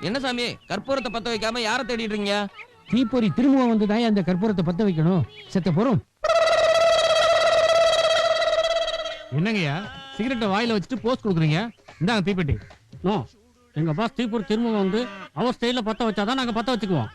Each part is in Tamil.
என்ன சாமி கற்பூரத்தை பத்த வைக்காம யாரை தேடிட்டு இருக்கீங்க? தீப்பொறி திரும்ப வந்துதான் அந்த கற்பூரத்தை பத்த வைக்கணும். செத்த போறோம். என்னங்கய்யா சிகரெட்டை வாயில வச்சுட்டு போஸ்ட் கொடுக்குறீங்க? இந்தாங்க தீப்பெட்டி. நோ, எங்க பாஸ் தீப்பொறி திரும்ப வந்து அவர் ஸ்டைல பத்த வச்சாதான் நாங்க பத்த வச்சுக்குவோம்.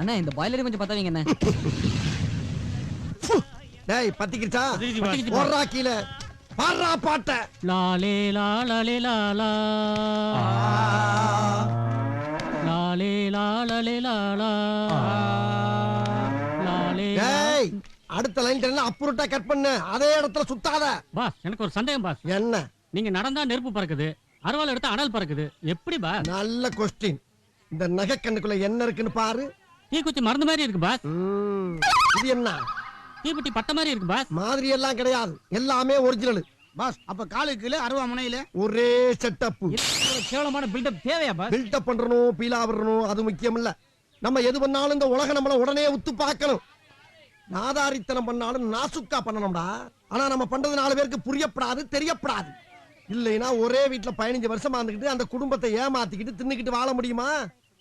அண்ணா இந்த பாய்லர் கொஞ்சம் பத்தாவீங்க அண்ணா. டேய் பத்திக்கிச்சா ஓடுறா கீழ பாடுறா பாட்ட லாலே லாலே லாலா லாலே லாலே லாலா லாலே. டேய் அடுத்த லைன் எல்லாம் அப்புறட்டா கட் பண்ணு, அதே இடத்துல சுத்தாத. பாஸ் எனக்கு ஒரு சந்தேகம் பாஸ். என்ன? நீங்க நடந்தா நெருப்பு பறக்குது, அருவாள் எடுத்தா அனல் பறக்குது, எப்படி பாஸ்? நல்ல கொஸ்டின். இந்த நகை கண்ணுக்குள்ள என்ன இருக்குன்னு பாரு. தீக்குச்சி மருந்து மாதிரி இருக்கு பாஸ். இது என்ன? தீப்பெட்டி பட்ட மாதிரி இருக்கு பாஸ். மாதிரி எல்லாம் கிடையாது, எல்லாமே ஒரிஜினல் பாஸ். அப்ப காலுக்குல அருவாமனையில ஒரே செட்டப். கேவலமான பில்டப் தேவையா பாஸ்? பில்டப் பண்றணும், பீலா விடணும், அது முக்கியம் இல்ல. நம்ம எது பண்ணாலும் இந்த உலகம் நம்மள உடனே உத்து பார்க்கணும். நாதாரித்தனம் பண்ணாலும் நாசுக்கா பண்ணணும்டா. ஆனா நம்ம பண்றது 4 பேருக்கு புரியப்படாது, தெரியப்படாது. இல்லைன்னா ஒரே வீட்டுல 15 வருஷமா இருந்துகிட்டு அந்த குடும்பத்தை ஏமாத்திக்கிட்டு தின்னுக்கிட்டு வாழ முடியுமா?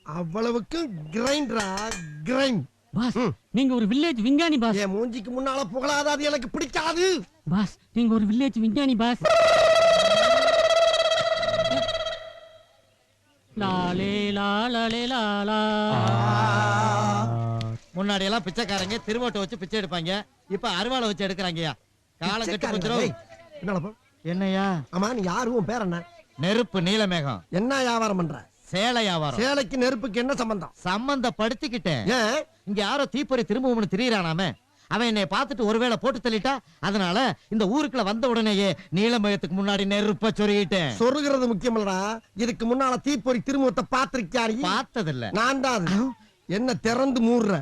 அவ்வளவுக்கு கிரைண்டரா கிரைண்ட். பாஸ் நீங்க ஒரு வில்லேஜ் விஞ்ஞானி பாஸ். என் மூஞ்சிக்கு முன்னால புகழாத, அது எனக்கு பிடிக்காது. பாஸ் நீங்க ஒரு வில்லேஜ் விஞ்ஞானி பாஸ். லாலே லாலே லாலா. முன்னாடி எல்லாம் பிச்சைக்காரங்க திருவோட்டை வச்சு பிச்சை எடுப்பாங்க, இப்ப அருவாளை வச்சு எடுக்கிறாங்கயா. காலம் கட்டு போச்சுரும். என்னப்பா? என்னையா? ஆமா நீ யாரு? உன் பேர் என்ன? நெருப்பு நீலமேகம். என்ன வியாபாரம் பண்ற? சேலை வியாபாரம். சேலைக்கு நெருப்புக்கு என்ன சம்பந்தம்? சம்பந்தப்படுத்திக்கிட்டேன். ஏன்? இங்க யாரோ தீப்பொறி திரும்பவும் திரியறானாமே, அவன் என்னை பார்த்துட்டு ஒருவேளை போட்டு தள்ளிட்டா, அதனால இந்த ஊருக்குள்ள வந்த உடனேயே நீலமேகத்துக்கு முன்னாடி நெருப்ப சொருகிட்டேன். சொருகிறது முக்கியம் இல்லடா, இதுக்கு முன்னால தீப்பொறி திருமுகத்தை பார்த்திருக்கியாரு? பார்த்ததில்ல. நான் தான். என்ன திறந்து மூடுற?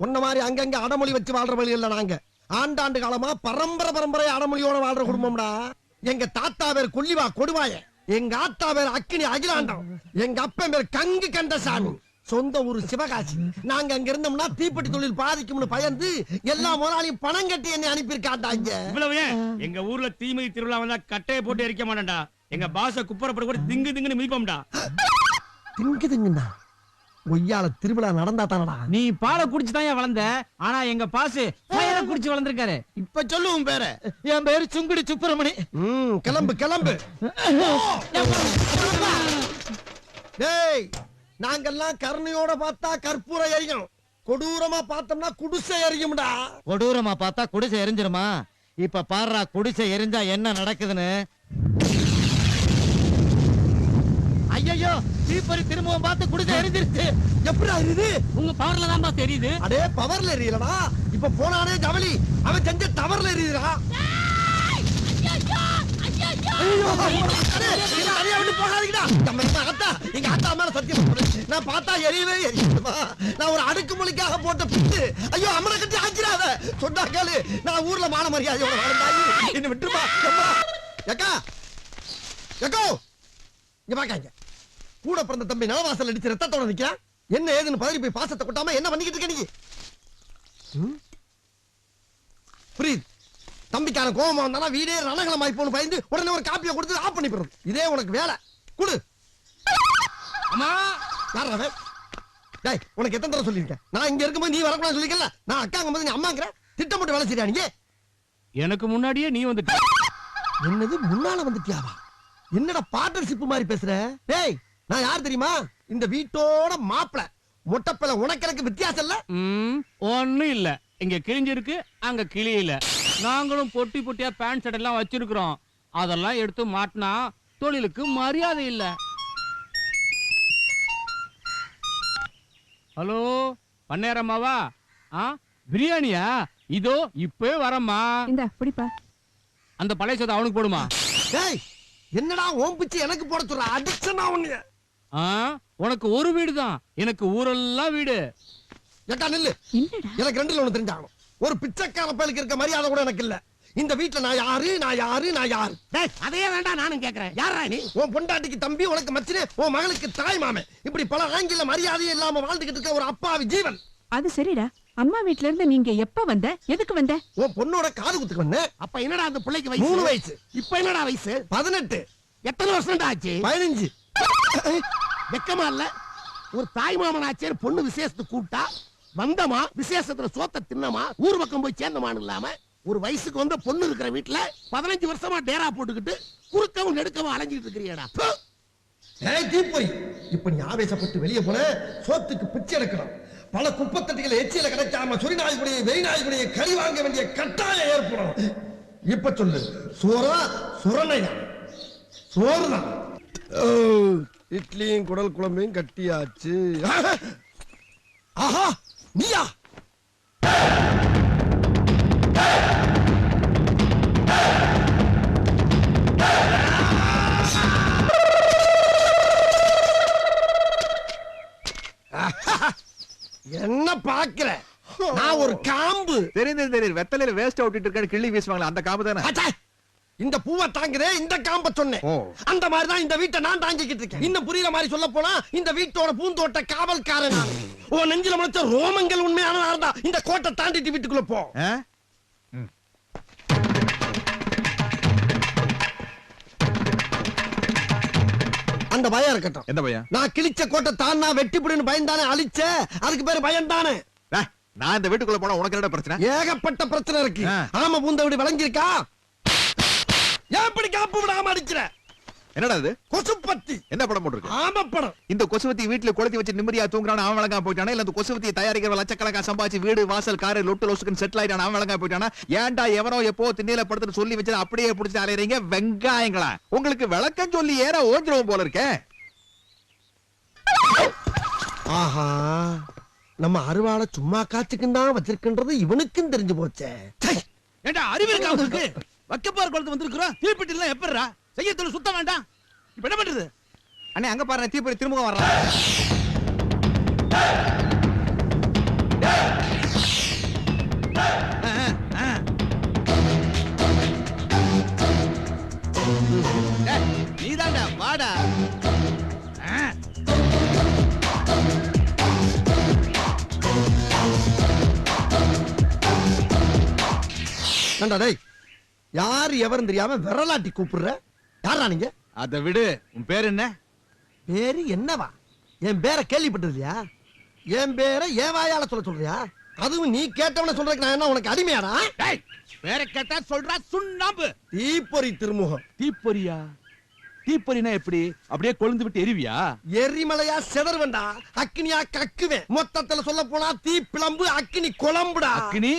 உன்ன மாதிரி அங்கங்க அடமொழி வச்சு வாழ்ற வழி இல்ல. நாங்க ஆண்டாண்டு காலமா பரம்பரை அடமொழியோட வாழ்ற குடும்பம்டா. எங்க தாத்தா பேர் கொல்லிவா கொடுவாய, எங்க ஆத்தா பேர் அக்கினி அகிலாண்டம், எங்க அப்பன் பேர் கங்கு கண்டசாமி, சொந்த ஊர் சிவகாசி. நாங்க அங்க இருந்தோம்னா தீப்பெட்டி தொழில் பாதிக்கும்னு பயந்து எல்லா முதலாளியும் பணம் கட்டி என்னை அனுப்பியிருக்காண்டாங்க. இவ்வளவு எங்க ஊர்ல தீமிதி திருவிழா வந்தா கட்டையை போட்டு எரிக்க மாட்டேன்டா. எங்க பாச குப்பரப்பட கூட திங்கு திங்குன்னு மிதிப்போம்டா. திங்கு திங்குண்ணா ஒய்யால திருவிழா நடந்தா தானடா. நீ பாலை குடிச்சுதான் வளர்ந்த, ஆனா எங்க பாசு ஃபயரை குடிச்சு வளர்ந்திருக்காரு. இப்ப சொல்லு உன் பேரு. என் பேரு சுங்குடி சுப்பிரமணி. கிளம்பு கிளம்பு. டேய் நாங்கெல்லாம் கருணையோட பார்த்தா கற்பூரம் எரியும், கொடூரமா பார்த்தோம்னா குடிசை எரியும்டா. கொடூரமா பார்த்தா குடிசை எரிஞ்சிருமா? இப்ப பாருடா குடிசை எரிஞ்சா என்ன நடக்குதுன்னு. ஐயோ தீப்பொறி திரும்பவும் பார்த்து குடிசை எரிஞ்சிருச்சு. எப்படி எரியுது? உங்க பவர்ல தான் பாஸ் தெரியுது. அடே பவர்ல எரியலடா, இப்ப போனானே ஜவலி அவன் செஞ்ச டவர்ல எரியுதுடா. எங்க ஆத்தா மேல சத்தியம் நான் பார்த்தா எரியவே எரியுமா? நான் ஒரு அடுக்குமொழிக்காக போட்ட பிட்டு. ஐயோ அம்மனை கட்டி ஆச்சிராத சொன்னா கேளு. நான் ஊர்ல மான மரியாதையோட வாழ்ந்தாயி என்ன விட்டுருப்பா. எக்கா எக்கோ இங்க பாக்காங்க, கூட பிறந்த தம்பி நலவாசல் அடிச்சு ரத்தத்தோட நிக்கிறான். என்ன ஏதுன்னு பதறி போய் பாசத்தை கொட்டாம என்ன பண்ணிக்கிட்டு இருக்க நீ? புரியுது? தம்பிக்கான கோபமா வந்தானா வீடே ரணகலமாய் போன்னு பயந்து உடனே ஒரு காப்பியை கொடுத்து ஆஃப் பண்ணி போடுறது. இதே உனக்கு வேலை. குடு. அம்மா யாரா? டேய் உனக்கு எத்தனை தடவை சொல்லியிருக்கேன், நான் இங்க இருக்கும்போது நீ வரக்கூடாது சொல்லிக்கல. நான் அக்காங்க போது நீ அம்மாங்கிற திட்டம் போட்டு வேலை செய்யா நீங்க? எனக்கு முன்னாடியே நீ வந்துட்ட. என்னது முன்னால வந்துட்டியாவா? என்னடா பார்ட்னர்ஷிப் மாதிரி பேசுற? டேய் நான் யார் தெரியுமா? இந்த வீட்டோட மாப்பிள. மொட்டப்பல உனக்கு எனக்கு வித்தியாசம் இல்ல. ஒண்ணும் இல்ல, இங்க கிழிஞ்சிருக்கு அங்க கிளியில. நாங்களும் பொட்டி பொட்டியா பேண்ட் ஷர்ட் எல்லாம் வச்சிருக்கிறோம். அதெல்லாம் எடுத்து மாட்டினா தொழிலுக்கு மரியாதை இல்ல. ஹலோ பண்ணேரம்மாவா? பிரியாணியா? இதோ இப்பவே வரம்மா. இந்த பிடிப்பா. அந்த பழைய சோத்தை அவனுக்கு போடுமா. டேய் என்னடா ஓம் பிச்சை எனக்கு போட சொல்ற? அடிச்சனா உன்னைய. உனக்கு ஒரு வீடு தான், எனக்கு ஊரெல்லாம் வீடு. ஏட்டா நில்லு. எனக்கு ரெண்டுல ஒண்ணு தெரிஞ்சாகணும். ஒரு பிச்சைக்கார பயலுக்கு இருக்க மரியாதை கூட எனக்கு இல்ல. இந்த வீட்டுல நான் யாரு நான் யாரு நான் யாரு? டேய் அதையே வேண்டாம் நானும் கேக்குறேன். யாரா நீ? உன் பொண்டாட்டிக்கு தம்பி, உனக்கு மச்சினே, உன் மகளுக்கு தாய் மாமன், இப்படி பல ஆங்கில மரியாதையே இல்லாம வாழ்ந்துகிட்டு இருக்க ஒரு அப்பாவி ஜீவன். அது சரிடா. அம்மா வீட்ல இருந்து நீங்க எப்ப வந்த? எதுக்கு வந்த? உன் பொண்ணோட காது குத்துக்கு வந்தேன். அப்ப என்னடா அந்த பிள்ளைக்கு வயசு? 3 வயசு. இப்ப என்னடா வயசு? 18. எத்தனை வருஷம் ஆச்சு? 15. வெக்கமா இல்ல? ஒரு தாய் மாமன் ஆச்சே பொண்ணு விசேஷத்துக்கு கூப்பிட்டா வந்தமா, விசேஷத்துல சோத்த தின்னமா, ஊர் பக்கம் போய் சேர்ந்தமான்னு இல்லாம ஒரு வயசுக்கு வந்த பொண்ணு இருக்கிற வீட்டுல 15 வருஷமா டேரா போட்டுக்கிட்டு குறுக்கவும் நெடுக்கவும் அலைஞ்சிட்டு இருக்கிறியடா. ஏய் தீப்பொறி, இப்ப நீ ஆவேசப்பட்டு வெளியே போன சோத்துக்கு பிச்சை எடுக்கணும். பல குப்பத்தட்டிகள் எச்சியில கிடைக்காம சொறி நாய்க்குடைய வெறி நாய்க்குடைய கறி வாங்க வேண்டிய கட்டாயம் ஏற்படும். இப்ப சொல்லு, சோறா சுரணையா? சோறுதான். இட்லியும் குடல் குழம்பையும் கட்டியாச்சு. ஆஹா நீயா? என்ன பாக்குற? நான் ஒரு காம்பு. தெரியும் வெத்தலையில வேஸ்ட் அவுட்டிட்டு இருக்க கிள்ளி வீசுவாங்களா அந்த காம்பு தானே? அச்சா, இந்த பூவை தாங்குதே இந்த காம்ப சொன்னேன். அந்த மாதிரி தான் இந்த வீட்டை நான் தாங்கிக்கிட்டு இருக்கேன். இன்னும் புரியல மாதிரி சொல்ல போனா இந்த வீட்டோட பூந்தோட்ட காவல்காரன் நான். உன் நெஞ்சில முளைச்ச ரோமங்கள் உண்மையான இருந்தா இந்த கோட்டை தாண்டிட்டு வீட்டுக்குள்ள போ. அந்த பயம் இருக்கட்டும். எந்த பயம்? நான் கிழிச்ச கோட்டை தான் நான் வெட்டிப்புடுன்னு பயந்தானே அழிச்ச, அதுக்கு பேரு பயம் தானே. நான் இந்த வீட்டுக்குள்ள போனா உனக்கு என்ன பிரச்சனை? ஏகப்பட்ட பிரச்சனை இருக்கு. ஆமா பூந்த வீடு விளங்கி இருக்கா? எப்படி காப்பு விடாம அடிக்கிற? என்னடா இது? கொசுப்பத்தி. என்ன படம் போட்டுருக்கு? ஆமா படம். இந்த கொசுவத்தி வீட்டுல கொளுத்தி வச்சு நிம்மதியா தூங்குறான் அவன் வழங்கா போயிட்டானா? இல்ல இந்த கொசுவத்தி தயாரிக்கிற லட்சக்கணக்கா சம்பாதிச்சு வீடு வாசல் காரு லொட்டு லொசுக்குன்னு செட்டில் ஆயிட்டான் அவன் வழங்கா போயிட்டானா? ஏன்டா எவனோ எப்போ திண்ணையில படுத்துட்டு சொல்லி வச்சு அப்படியே பிடிச்சி அலையறீங்க வெங்காயங்களா? உங்களுக்கு விளக்கம் சொல்லி ஏற ஓஞ்சிரும் போல இருக்கே. ஆஹா, நம்ம அருவாளை சும்மா காத்துக்குன்னு தான் வச்சிருக்கின்றது இவனுக்கும் தெரிஞ்சு போச்சே. ஏண்டா அறிவு இருக்கா உங்களுக்கு? வக்கப்பார் குளத்து வந்திருக்கிறோம். தீப்பெட்டி எல்லாம் எப்பறா செய்யத்துல சுத்த வேண்டாம். இப்ப என்ன பண்றது? அண்ணே அங்க பாருங்க தீப்பொறி திரும்ப வர்றான். நீதாண்டா வாடா. ஏண்டா டேய், யாரு எவரும் தெரியாம விரலாட்டி கூப்பிடுற? யாரா நீங்க? அத விடு, உன் பேர் என்ன? பேரு என்னவா? என் பேரை கேள்விப்பட்டது இல்லையா? என் பேரை ஏவாயால சொல்றியா? அதுவும் நீ கேட்டவன சொல்றதுக்கு நான் என்ன உனக்கு அடிமையாடா? டேய் வேற கேட்டா சொல்றா சுண்ணாம்பு. தீப்பொறி திருமுகம். தீப்பொறியா? தீப்பொறினா எப்படி? அப்படியே கொழுந்து விட்டு எரிவியா? எரிமலையா செதறுவண்டா, அக்கினியா கக்குவேன். மொத்தத்துல சொல்ல போனா தீ பிளம்பு அக்கினி குழம்புடா. அக்கினி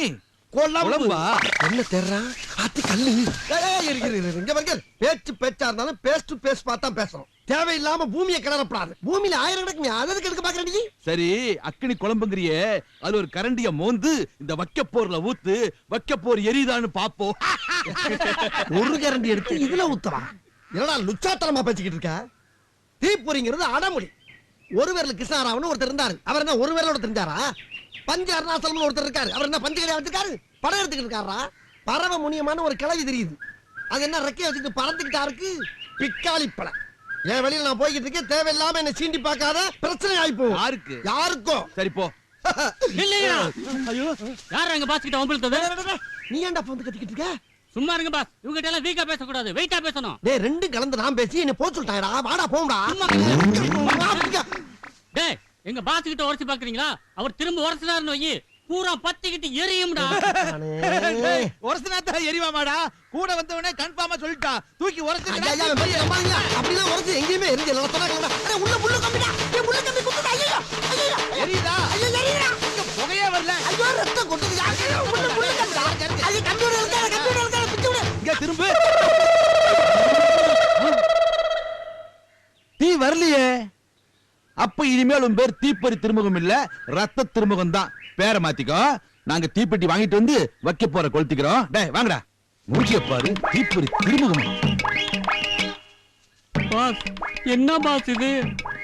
குழம்பா? என்ன தெர்றா? ஆத்தி கல்லு. இங்க பாருங்க, பேச்சு பேச்சா இருந்தாலும் பேஸ் டு பேஸ் பார்த்தா பேசணும். தேவையில்லாம பூமியை கிளறப்படாது. பூமியில 1000 கிடக்கு, அதுக்கு எடுக்க பாக்குறீங்க. சரி, அக்கினி குழம்புங்கிறியே, அது ஒரு கரண்டிய மோந்து இந்த வக்கப்போர்ல ஊத்து, வக்கப்போர் எரியுதான்னு பாப்போம். ஒரு கரண்டி எடுத்து இதுல ஊத்தலாம். என்னடா லுச்சாத்தனமா பேசிக்கிட்டு இருக்க? தீப்பொறிங்கிறது அடமொழி. ஒரு விரல் கிருஷ்ணாராவன் ஒருத்தர் இருந்தாரு. அவர் என்ன ஒரு விரலோட தெரிஞ்சாரா? பஞ்ச அருணாசலம் ஒருத்தர் இருக்காரு. அவர் என்ன பஞ்சு கடையா வச்சிருக்காரு? படம் எடுத்துக்கிட்டு இருக்காரா? பறவை முனியமான ஒரு கிளவி தெரியுது. அது என்ன ரெக்கைய வச்சுட்டு பறந்துக்கிட்டா இருக்கு? பிக்காளி பழம். என் வெளியில நான் போய்கிட்டு இருக்கேன். தேவையில்லாம என்ன சீண்டி பார்க்காத, பிரச்சனை ஆயிப்போ. யாருக்கு? யாருக்கும். சரி போ. இல்லையா? ஐயோ, யாரா எங்க பாஸ் கிட்ட வம்பிழுத்தது? நீ ஏன்டா வந்து கத்திக்கிட்டு இருக்க? சும்மா இருங்க பாஸ். இவங்க கிட்ட எல்லாம் வீக்கா பேசக்கூடாது, வெயிட்டா பேசணும். டேய் ரெண்டு கலந்து நான் பேசி என்ன போக சொல்லிட்டாடா. வாடா போம்டா. டேய் எங்க பாஸ் கிட்ட உரசி பாக்குறீங்களா? அவர் திரும்ப உரசினாருன்னு வை, பூரா பத்திக்கிட்டு எரியும்டா. ஒரசினாத்தா எரிவாமாடா. கூட வந்தவனே கன்ஃபார்மா சொல்லிட்டா. தூக்கி ஒரசி. அப்படிலாம் உரசி எங்கேயுமே எரிஞ்சு உள்ள புல்லு கம்பிடா. புல்லு கம்பி குத்துடா. ஐயோ ஐயோ எரியுதா? ஐயோ எரியுதா. புகையே வரல. ஐயோ ரத்தம் கொட்டுது. புல்லு கம்பிடா. அது கம்ப்யூட்டர் இருக்கா பிச்சு விடு. இங்க திரும்ப. தீ வரலையே. அப்ப இனிமேல் உன் பேர் தீப்பொறி திருமுகம் இல்ல ரத்த திருமுகம் தான். பேரை மாத்திக்கோ. நாங்க தீப்பெட்டி வாங்கிட்டு வந்து வைக்க போற கொளுத்திக்கிறோம். டேய் வாங்கடா. மூஞ்சிய பாரு, தீப்பொறி திருமுகம். பாஸ் என்ன பாஸ் இது?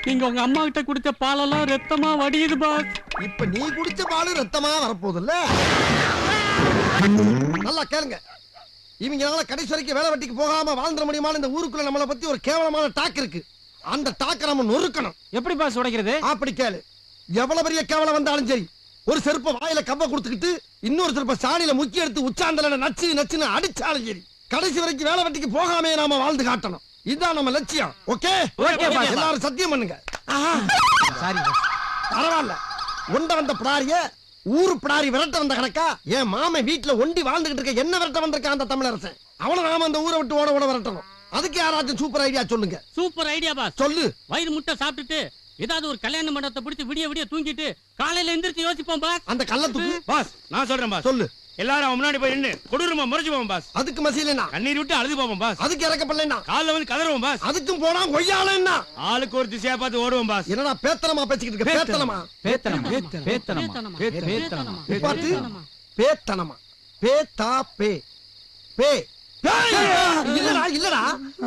நீங்க உங்க அம்மா கிட்ட குடிச்ச பாலெல்லாம் ரத்தமா வடியுது பாஸ். இப்ப நீ குடிச்ச பாலு ரத்தமா வரப்போகுதுல்ல. நல்லா கேளுங்க. இவங்களால கடைசி வரைக்கும் வேலை வெட்டிக்கு போகாம வாழ்ந்துட முடியுமான்னு இந்த ஊருக்குள்ள நம்மளை பத்தி ஒரு கேவலமான டாக் இருக்கு. அந்த டாக்க நம்ம நொறுக்கணும். எப்படி பாஸ் உடைக்கிறது? அப்படி கேளு. எவ்வளவு பெரிய கேவலம் வந்தாலும் சரி, ஒரு செருப்ப வாயில கம்ப கொடுத்துக்கிட்டு இன்னொரு செருப்ப சாணியில முக்கி எடுத்து உச்சாந்தல நச்சு நச்சுன்னு அடிச்சாலும் சரி, கடைசி வரைக்கும் வேலை வெட்டிக்கு போகாமே நாம வாழ்ந்து காட்டணும். இதுதான் நம்ம லட்சியம். ஓகே? எல்லாரும் சத்தியம் பண்ணுங்க. Sorry boss. பரவாயில்ல. ஒண்ட வந்த பிடாரிய ஊரு பிடாரி விரட்ட வந்த கணக்கா? என் மாமன் வீட்டுல ஒண்டி வாழ்ந்துகிட்டு இருக்க என்ன விரட்ட வந்திருக்கான் அந்த தமிழரசன். அவனை நாம அந்த ஊரை விட்டு ஓட ஓட விரட்டணும். அதுக்கு யாராச்சும் சூப்பர் ஐடியா சொல்லுங்க. Super idea boss. சொல்லு. வயிறு முட்டை சாப்பிட்டுட்டு ஏதாவது ஒரு கல்யாண மண்டபத்தை பிடிச்சு விடிய விடிய தூங்கிட்டு காலையில எந்திரிச்சு யோசிப்போம் பாஸ். அந்த கள்ளத்துக்கு பாஸ் நான் சொல்றேன் பாஸ். சொல்லு. எல்லாரும் அவன் முன்னாடி போய் நின்னு கொடூரமா முறைச்சு போவோம் பாஸ். அதுக்கு மசியலனா கண்ணீர் விட்டு அழுது போவோம் பாஸ். அதுக்கு இறக்கப்படலனா கால்ல வந்து கதறுவோம் பாஸ். அதுக்கும் போனா கொய்யாலன்னா ஆளுக்கு ஒரு திசையா பார்த்து ஓடுவோம் பாஸ். என்னடா பேத்தனமா பேசிக்கிட்டு இருக்க? பேத்தனமா பாத்து பேத்தனமா பேத்தா பே பே இல்லடா இல்லடா.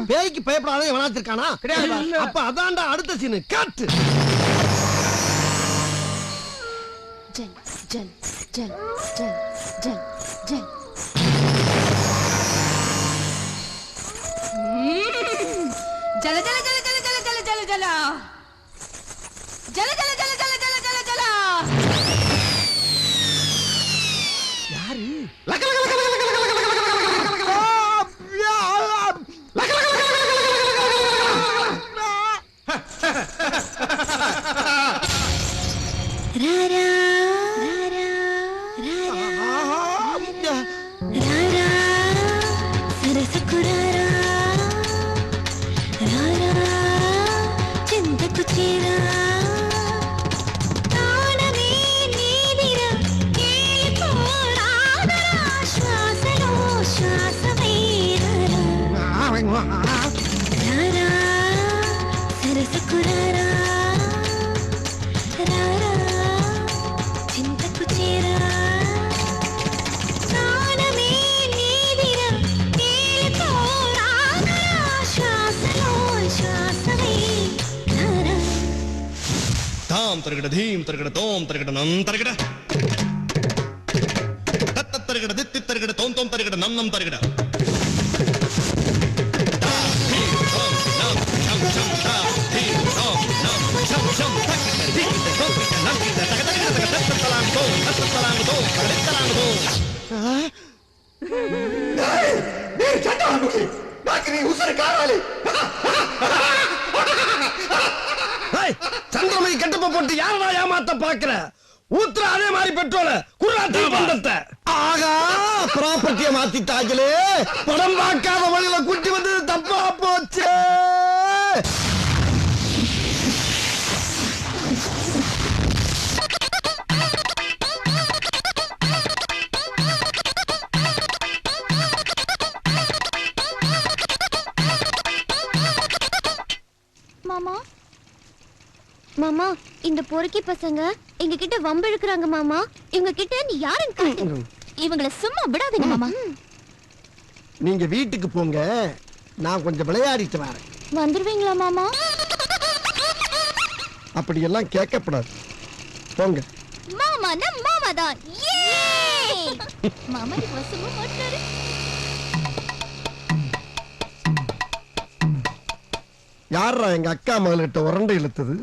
பேய்க்கு பயப்படாத எவனாச்சிருக்கானா? அப்ப அதான்டா அடுத்த சீனு. காட்டு. ஜல் ஜல் ஜல் ஜல் ஜல் ஜல் ஜல ஜல ஜல ஜல ஜல ஜல ஜல ஜல ஜல ஜல ஜல ஜல ஜல ஜல ஜல. யாரு? ராரா ராரா ராரா சரசகுராரா ராரா చింతకు చేరా తానమే నీదిరా కేలిపోరాదరా శ్వాసలో శ్వాసమేరరా రారా సరసకురారా రారా చింతకు చేరా తానమే నీదిరా కేలిపోరాదరా శ్వాసలో శ్వాసమేరరా. தாம் தருகிட தீம் தருகிட தோம் தருகிட நம் தருகிட தத்த தருகிட தித்தி தருகிட தோம் தோம் தருகிட நம் நம் தருகிட தா தீம் தோம் நம் சம் சம் தா தீம் தோம் நம் சம் சம் தக்கிட தீக்கிட தோக்கிட நக்கிட தக தக தக தத்த தலாங் தோம் தத்த தலாங் தோம் தக தலாங் தோம். நீ சட்டாமுகி நாக்கு நீ உசுர காராளி. சந்திரமை கட்டப்ப போட்டு யாரா ஏமாத்த பாக்குற? ஊத்துற அதே மாதிரி பெட்ரோல குர்ராத்தி பந்தத்தை. ஆகா ப்ராப்பர்ட்டியை மாத்திட்டாங்களே. படம் பார்க்காத வழியில கூட்டி வந்தது தப்பா போச்சு. மாமா மாமா இந்த பொறுக்கி பசங்க எங்க கிட்ட வம்பு இழுக்குறாங்க மாமா. இவங்க கிட்ட நீ யாருன்னு காட்டு. இவங்களை சும்மா விடாதீங்க மாமா. நீங்க வீட்டுக்கு போங்க, நான் கொஞ்சம் விளையாடிட்டு வரேன். வந்துருவீங்களா மாமா? அப்படி எல்லாம் கேட்கப்படாது. போங்க. மாமா நான் மாமா தான். மாமா வசமா மாட்டாரு. யாரா எங்க அக்கா மகள்கிட்ட உரண்டை இழுத்தது?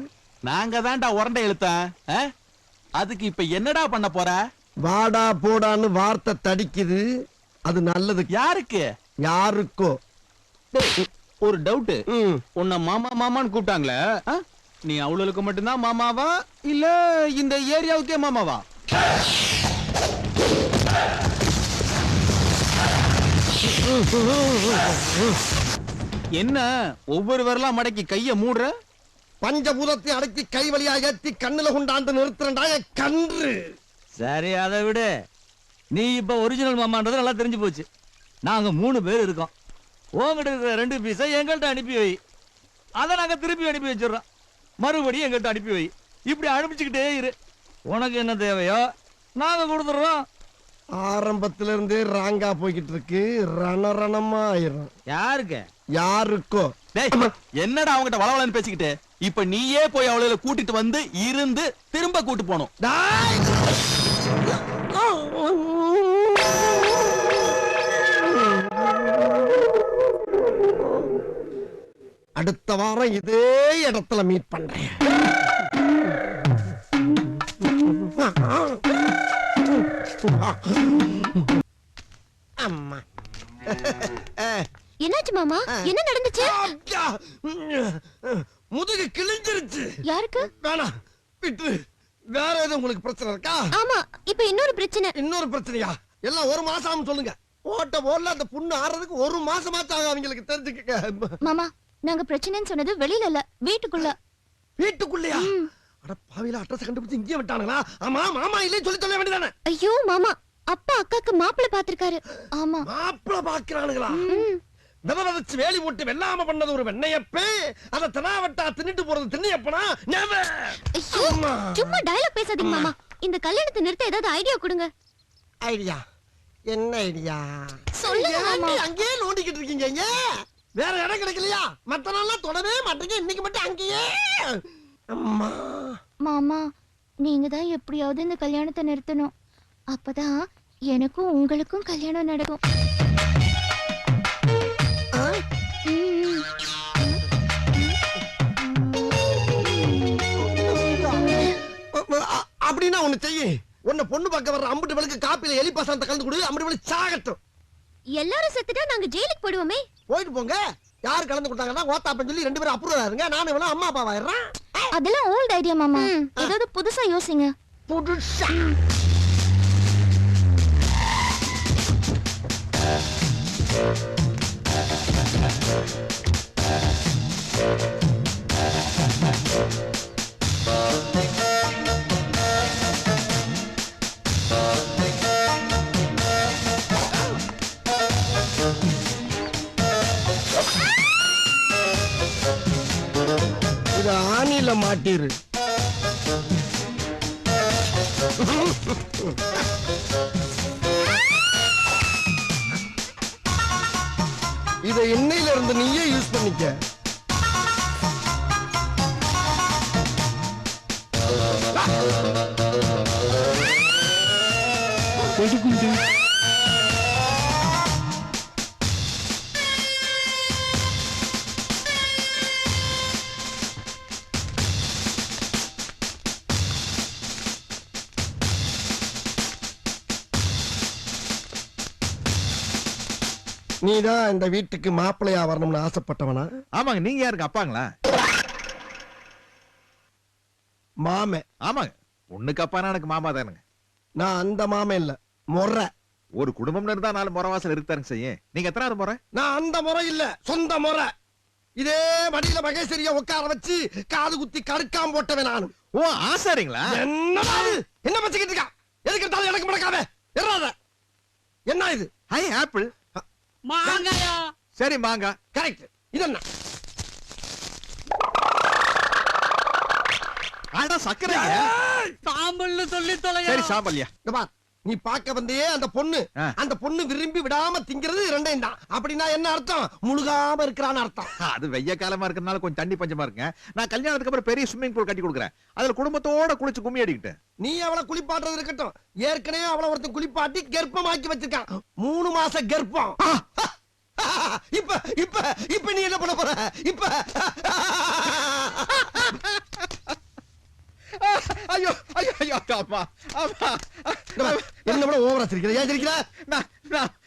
நாங்க தான்டா உரண்டை இழுத்தேன். அதுக்கு இப்ப என்னடா பண்ண போற? வாடா போடான்னு வார்த்தை தடிக்குது. அது நல்லது. யாருக்கு? யாருக்கோ. ஒரு டவுட். உன்னை மாமா மாமான்னு கூப்பிட்டாங்களே, நீ அவளுக்கு மட்டும்தான் மாமாவா இல்ல இந்த ஏரியாவுக்கே மாமாவா? என்ன ஒவ்வொரு வரலாம் மடக்கி கைய மூடுற? பஞ்சபூதத்தை அடக்கி கை வழியா ஏத்தி கண்ணுல கொண்டாந்து நிறுத்துறா கன்று. சரி அதை விடு. நீ இப்ப ஒரிஜினல் மாமான்றது நல்லா தெரிஞ்சு போச்சு. நாங்க 3 பேர் இருக்கோம். உங்ககிட்ட இருக்கிற 2 பீஸை எங்கள்கிட்ட அனுப்பி வை. அதை நாங்க திருப்பி அனுப்பி வச்சிடறோம். மறுபடியும் எங்கிட்ட அனுப்பி வை. இப்படி அனுப்பிச்சுக்கிட்டே இரு. உனக்கு என்ன தேவையோ நாங்க கொடுத்துடுறோம். ஆரம்பத்துல இருந்தே ராங்கா போய்கிட்டு இருக்கு. ரணரணமா ஆயிரும். யாருக்கு? யாருக்கோ. டேய், என்னடா அவங்கிட்ட வளவலன்னு பேசிக்கிட்டு? இப்ப நீயே போய் அவளை கூட்டிட்டு வந்து இருந்து திரும்ப கூட்டு போகணும். டேய்! அடுத்த வாரம் இதே இடத்துல மீட் பண்றேன். அம்மா. என்னாச்சு மாமா? என்ன நடந்துச்சு? ஐயா! முதுகு கிழிஞ்சிருச்சு. யாருக்கு? வேணாம், விட்டு. வேற எதுவும் உங்களுக்கு பிரச்சனை இருக்கா? ஆமா, இப்ப இன்னொரு பிரச்சனை. இன்னொரு பிரச்சனையா? எல்லாம் ஒரு மாசம் ஆகும் சொல்லுங்க. ஓட்ட போடல அந்த புண்ணு ஆறதுக்கு ஒரு மாசமாச்சும் ஆகும். அவங்களுக்கு தெரிஞ்சுக்க. மாமா, நாங்க பிரச்சனைன்னு சொன்னது வெளியில இல்ல, வீட்டுக்குள்ள. வீட்டுக்குள்ளயா? அட பாவில அட்ரஸ் கண்டுபிடிச்சு இங்கே விட்டானுங்களா? ஆமா மாமா இல்லைன்னு சொல்லி சொல்ல வேண்டியதானே? ஐயோ மாமா, அப்பா அக்காக்கு மாப்பிள்ளை பாத்திருக்காரு. ஆமா. மாப்பிள்ளை பாக்குறானுங்களா? விவரச்சு வேலி போட்டு வெள்ளாம பண்ணது ஒரு வெண்ணையப்பே, அத தெனாவட்டா தின்னுட்டு போறது திண்ணையப்பனா? ஐயோ, சும்மா டயலாக் பேசாதீங்க மாமா. இந்த கல்யாணத்தை நிறுத்த ஏதாவது ஐடியா கொடுங்க. ஐடியா? என்ன ஐடியா? சொல்லுங்க மாமா. அங்கேயே நோண்டிக்கிட்டு இருக்கீங்க. வேற இடம் கிடைக்கலையா? மத்த நாள்லாம் தொடவே மாட்டீங்க, இன்னைக்கு மட்டும் அங்கேயே. அம்மா. மாமா, நீங்க தான் எப்படியாவது இந்த கல்யாணத்தை நிறுத்தணும். அப்பதான் எனக்கும் உங்களுக்கும் கல்யாணம் நடக்கும். அப்படின்னா ஒண்ணு செய்ய. உன்னை பொண்ணு பார்க்க வர்ற அம்புட்டு வழக்கு காப்பில எலி பசந்த கலந்து கொடு. அம்புட்டு வழக்கு சாகட்டும். எல்லாரும் செத்துட்டா நாங்க ஜெயிலுக்கு போடுவோமே. போயிட்டு போங்க. யாரு கலந்து கொடுத்தாங்கன்னா ஓத்தாப்பன்னு சொல்லி 2 பேரும் அப்ரூவ் ஆயிருங்க. நானும் இவனும் அம்மா அப்பா ஆயிடுறேன். அதெல்லாம் ஓல்ட் ஐடியா மாமா. ஏதாவது புதுசா யோசிங்க. புதுசா? இது ஆணில மாட்டிரு. இதை எண்ணெயில இருந்து நீயே யூஸ் பண்ணிக்க. நீதான் இந்த வீட்டுக்கு மாப்பிள்ளையா வரணும்னு ஆசைப்பட்டவனா? ஆமாங்க. நீங்க யாருக்கு அப்பாங்களா? மாமே. ஆமாங்க. பொண்ணுக்கு அப்பானா எனக்கு மாமா தானுங்க. நான் அந்த மாமே இல்ல, முறை. ஒரு குடும்பம்னு இருந்தா 4 முறவாசல் இருக்குதாருங்க செய்யும். நீங்க எத்தனாவது முறை? நான் அந்த முறை இல்ல, சொந்த முறை. இதே மடியில மகேஸ்வரிய உட்கார வச்சு காது குத்தி கடுக்காம போட்டவன் நானு. ஓ, ஆசாரிங்களா? என்ன பச்சிக்கிட்டு இருக்கா? எதுக்கு எடுத்தாலும் எனக்கு முடக்காம எறாத. என்ன இது? Hi, apple. மாங்காயா? சரி, மாங்கா. கரெக்ட். இது என்ன? ஆடா, சக்கரைங்க. சாம்பல்னு சொல்லி தொலையா. சரி, சாம்பல்யா. இங்க பார், நீ பார்க்க வந்தே அந்த பொண்ணு. அந்த பொண்ணு விரும்பி விடாம திங்கிறது 2 தான். அப்படின்னா என்ன அர்த்தம்? முழுகாம இருக்கிறான்னு அர்த்தம். அது வெய்ய காலமா இருக்கறனால கொஞ்சம் தண்ணி பஞ்சமா இருக்குங்க. நான் கல்யாணத்துக்கு அப்புறம் பெரிய ஸ்விம்மிங் பூல் கட்டி கொடுக்குறேன். அதுல குடும்பத்தோட குளிச்சு கும்மி அடிக்கிட்டு. நீ அவளை குளிப்பாட்டுறது இருக்கட்டும். ஏற்கனவே அவளை ஒருத்தன் குளிப்பாட்டி கர்ப்பமாக்கி வச்சிருக்கான். 3 மாச கர்ப்பம். இப்ப இப்ப இப்ப நீ என்ன பண்ண போற? இப்ப ஐயோ ஐயோ ஐயோ, அம்மா அம்மா, என்ன விட ஓவரா சிரிக்கிற? ஏன் சிரிக்கிற?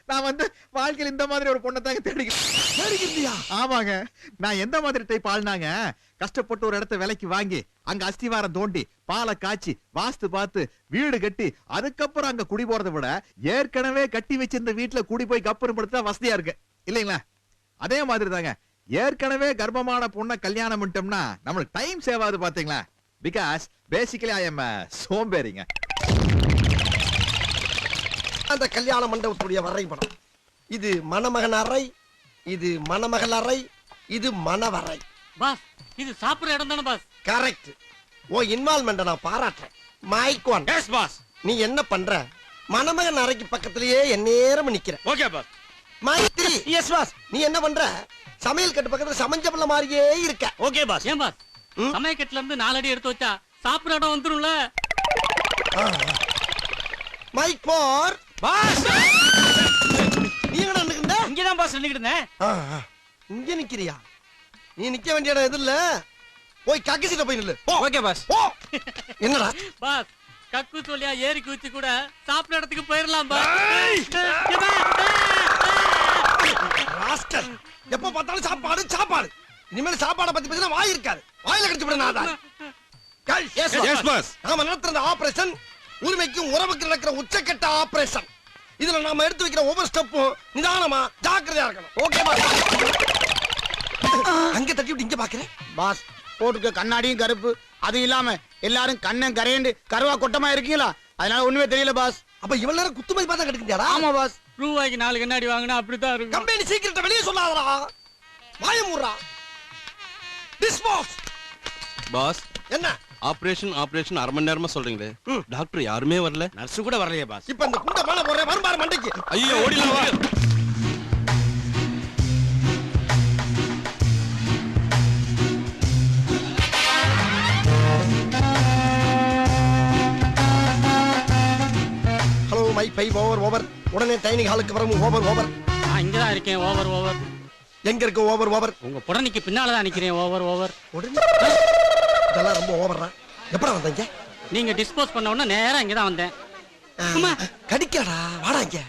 நான் வந்து வாழ்க்கையில் இந்த மாதிரி ஒரு பொண்ணை தாங்க தேடிக்கிறியா? ஆமாங்க. நான் எந்த மாதிரி டைப் ஆள்னாங்க, கஷ்டப்பட்டு ஒரு இடத்த விலைக்கு வாங்கி அங்க அஸ்திவாரம் தோண்டி பாலை காய்ச்சி வாஸ்து பார்த்து வீடு கட்டி அதுக்கப்புறம் அங்க குடி போறதை விட ஏற்கனவே கட்டி வச்சிருந்த வீட்டுல குடி போய் கப்புறம் படுத்தா வசதியா இருக்கு இல்லைங்களா? அதே மாதிரி தாங்க, ஏற்கனவே கர்ப்பமான பொண்ணை கல்யாணம் பண்ணிட்டோம்னா நம்மளுக்கு டைம் சேவ் ஆகுது பாத்தீங்களா? பிகாஸ் பேசிக்கலி ஐ எம் சோம்பேறிங்க. அந்த கல்யாண மண்டபத்துடைய வரைபடம் இது. மணமகன் அறை, இது மணமகள் அறை, இது மணவரை. பாஸ் இது சாப்பிடுற இடம் தானே பாஸ்? கரெக்ட். ஓ இன்வால்வ்மெண்ட நான் பாராட்டுறேன். Mike one. Yes boss. நீ என்ன பண்ற? மணமகன் அறைக்கு பக்கத்திலேயே எந்நேரம் நிக்கிற. Okay boss. Mike three. Yes boss. நீ என்ன பண்ற? சமையல் கட்டு பக்கத்துல சமைஞ்ச பிள்ளை மாதிரியே இருக்க. Okay boss. ஏன் பாஸ் சமயக்கட்டுல இருந்து 4 அடி எடுத்து வச்சா சாப்பிடுற இடம் வந்துரும்ல? மைக் போர். பாஸ் நீ எங்க நிக்கிற? இங்க தான் பாஸ் நின்னுக்கிட்டு இருந்தேன். இங்க நிக்கிறியா? நீ நிக்க வேண்டிய இடம் எது இல்ல. போய் கக்கிசிட்ட போய் நில்லு. Okay boss. என்னடா? பாஸ் கக்கு சொல்லியா ஏறி குதிச்சு கூட சாப்பிடுற இடத்துக்கு போயிடலாம் பாஸ். ராஸ்கல். எப்ப பார்த்தாலும் சாப்பாடு சாப்பாடு. இனிமேல் சாப்பாடை பத்தி பேசினா வாய் இருக்காது. வாயில கடிச்சு விட நான் தான். Yes boss. நாம நடத்துற ஆபரேஷன் உரிமைக்கும் உறவுக்கு நடக்கிற உச்சக்கட்ட ஆபரேஷன். இதுல நாம எடுத்து வைக்கிற ஒவ்வொரு ஸ்டெப்பும் நிதானமா ஜாக்கிரதையா இருக்கணும். Okay boss. அங்க தட்டி விட்டு இங்க பாக்குறேன். பாஸ் போட்டுக்க கண்ணாடியும் கருப்பு, அது இல்லாம எல்லாரும் கண்ணன் கரையண்டு கருவா கொட்டமா இருக்கீங்களா, அதனால ஒண்ணுமே தெரியல பாஸ். அப்ப இவ்வளவு நேரம் குத்துமதி பார்த்தா கிடைக்குதாடா? ஆமா பாஸ். ரூபாய்க்கு 4 கண்ணாடி வாங்கினா அப்படித்தான் இருக்கும். கம்பெனி சீக்கிரத்தை வெளியே சொல்லாதடா. வாய மூடுறா. டிஸ்போஸ். பாஸ் என்ன ஆபரேஷன் அரை மணி நேரமா சொல்றீங்களே, டாக்டர் யாருமே வரல, நர்ஸ் கூட வரலையே பாஸ். இப்ப இந்த குண்ட மேல போறேன் வரும்பாரு மண்டைக்கு. ஐயோ ஓடிலாம் வா. Hello my 5 over. உடனே டைனிங் ஹாலுக்கு வரவும் ஓவர். நான் இங்க தான் இருக்கேன். ஓவர். எங்க இருக்கு ஓவர்? உங்க புடனைக்கு பின்னால தான் நிக்கிறேன். ஓவர். உடனே இதெல்லாம் ரொம்ப ஓவரா. எப்படா வந்தீங்க? நீங்க டிஸ்போஸ் பண்ண உடனே நேரா இங்க தான் வந்தேன். அம்மா கடிக்கடா. வாடா இங்க.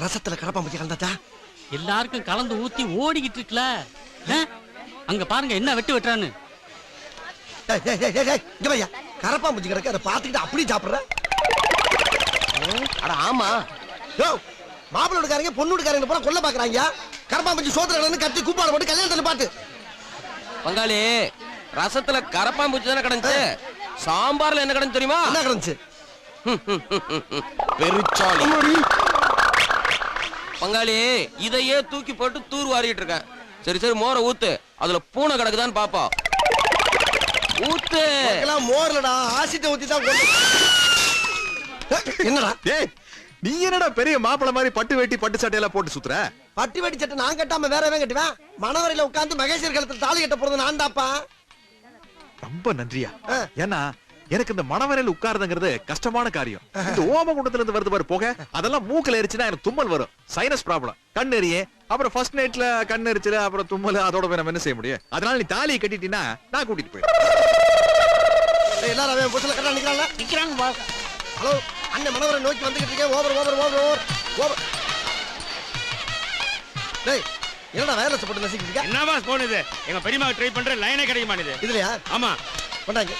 ரசத்துல கடப்பாம்பூச்சி கலந்தாச்சா? எல்லாருக்கும் கலந்து ஊத்தி ஓடிக்கிட்டு இருக்குல. அங்க பாருங்க என்ன வெட்டுறான்னு. இங்க பையா கரப்பாம்பூச்சி கிடக்கு, அதை பார்த்துக்கிட்டு அப்படி சாப்பிடுற. அட ஆமா. யோ மாப்பிள்ளை வீட்டுக்காரங்க பொண்ணு வீட்டுக்காரங்க போல கொல்ல பாக்குறாங்க. கரப்பாம்பூச்சி சோத்துல கிடந்து கட்டி கூப்பாடு போட்டு கல்யாணத்துல பாட்டு. பங்காளி ரசத்துல கரப்பாம்பூச்சி தானே கிடந்துச்சு, சாம்பார்ல என்ன கிடந்து தெரியுமா? என்ன கிடந்துச்சு? பெருச்சாளி. பங்காளி இதையே தூக்கி போட்டு தூர் வாரிட்டு இருக்கேன். சரி மோரை ஊத்து, அதுல பூனை கிடக்குதான்னு பாப்பா. ஊத்து. மோர்லடா ஆசிட்ட ஊத்தி தான் கொண்டு. என்னடா நீ என்னடா பெரிய மாப்பிள மாதிரி பட்டு வேட்டி பட்டு சட்டையெல்லாம் போட்டு சுத்துற? பட்டி வெட்டி சட்டை நான் கட்டாம வேறவன் கட்டுவேன். மணவரையில உட்கார்ந்து மகேஸ்வர் கழுத்துல தாலி கட்ட போறது நான் தாப்பா. ரொம்ப நன்றியா. ஏன்னா எனக்கு இந்த மணவரையில் உட்கார்றதுங்கிறது கஷ்டமான காரியம். இந்த ஓமகுண்டத்துல இருந்து வருது பாரு போக, அதெல்லாம் மூக்குல எரிச்சுனா எனக்கு தும்மல் வரும். சைனஸ் ப்ராப்ளம், கண் எரிய, அப்புறம் ஃபர்ஸ்ட் நைட்ல கண் எரிச்சல, அப்புறம் தும்மல். அதோட நம்ம என்ன செய்ய முடியும்? அதனால நீ தாலியை கட்டிட்டீன்னா நான் கூட்டிட்டு போயிடுறேன். எல்லாரும் அவன் புதுசுல கட்டா நிக்கிறாங்க பாஸ். ஹலோ அண்ணன் மணவரை நோக்கி வந்துகிட்டு இருக்கேன். ஓவர். டேய் என்னடா வயர்லெஸ் போட்டு நசிக்கிட்டு இருக்க? என்ன பாஸ் போனுது? எங்க பெரியம்மா ட்ரை பண்ற லைனே கிடைக்க மாட்டேது. இதுலயா? ஆமா. கொண்டாங்க.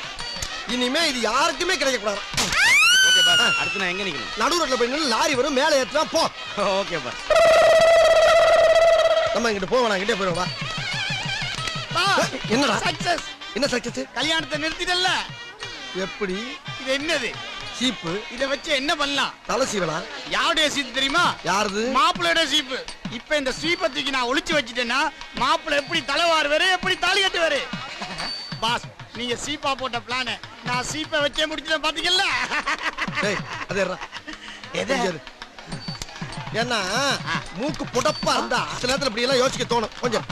இனிமே இது யாருக்குமே கிடைக்க கூடாது. Okay boss. அடுத்து நான் எங்க நிக்கணும்? நடு ரோட்ல போய் நின்னு லாரி வரும், மேலே ஏத்துறா போ. Okay boss. நம்ம இங்கிட்டு போவோம், நான் கிட்டே போறோம் வா. என்னடா சக்சஸ். என்ன சக்சஸ்? கல்யாணத்தை நிறுத்திட்டல்ல. எப்படி? இது என்னது? சீப்பு. இத வச்சு என்ன பண்ணலாம்? தலை சீவலா? யாருடைய சீப்பு தெரியுமா? யாருது? மாப்பிள்ளையோட சீப்பு. இப்ப இந்த சீப்பை தூக்கி நான் ஒளிச்சு வச்சிட்டேன்னா மாப்பிள்ளை எப்படி தலைவாரு, எப்படி தாலி கட்டுவாரு? பாஸ் நீங்க சீப்பா போட்ட பிளான நான் சீப்பை வச்சே முடிச்சிட்டேன் பாத்தீங்கல்ல. ஏன்னா மூக்கு புடப்பா இருந்தா சில நேரத்துல இப்படி எல்லாம் யோசிக்க தோணும் கொஞ்சம்.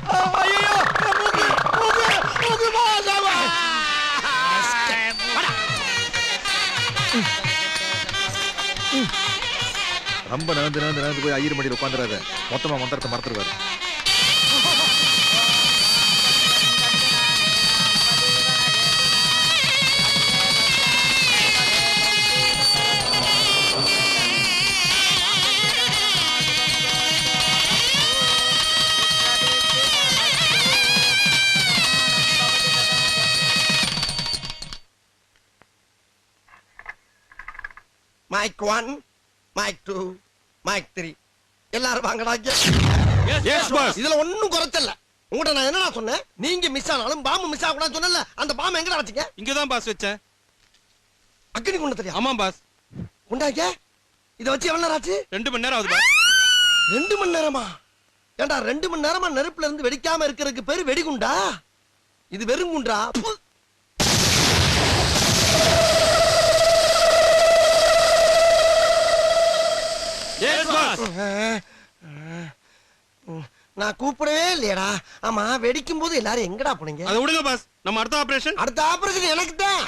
ரொம்ப நடந்து போய் ஐயர் மடியில் உட்காந்துறாரு. மொத்தமா மந்திரத்தை மறந்துடுவாரு. Mic 1, mic 2, mic 3. எல்லாரும் வாங்கடா. Yes boss. இதுல ஒண்ணும் குறைச்சல. உங்கள்ட்ட நான் என்னடா சொன்னேன்? நீங்க மிஸ் ஆனாலும் பாம்பு மிஸ் ஆக கூடாதுன்னு சொன்னேன்ல. அந்த பாம்பு எங்கடா வச்சீங்க? இங்க தான் பாஸ் வச்சேன். அக்னி குண்டம் தெரியா? ஆமா பாஸ். குண்டாங்க. இத வச்சு எவ்வளவு நேரம் ஆச்சு? 2 மணி நேரம் ஆகுது பாஸ். 2 மணி நேரமா? ஏண்டா 2 மணி நேரமா நெருப்புல இருந்து வெடிக்காம இருக்கிறதுக்கு பேரு வெடிகுண்டா? இது வெறும் குண்டா. நான் கூப்பிடவே இல்லையடா. ஆமா, வெடிக்கும் போது எல்லாரும் எங்கடா போனீங்க? அதை விடுங்க பாஸ், நம்ம அடுத்த ஆபரேஷன் எனக்கு தான்.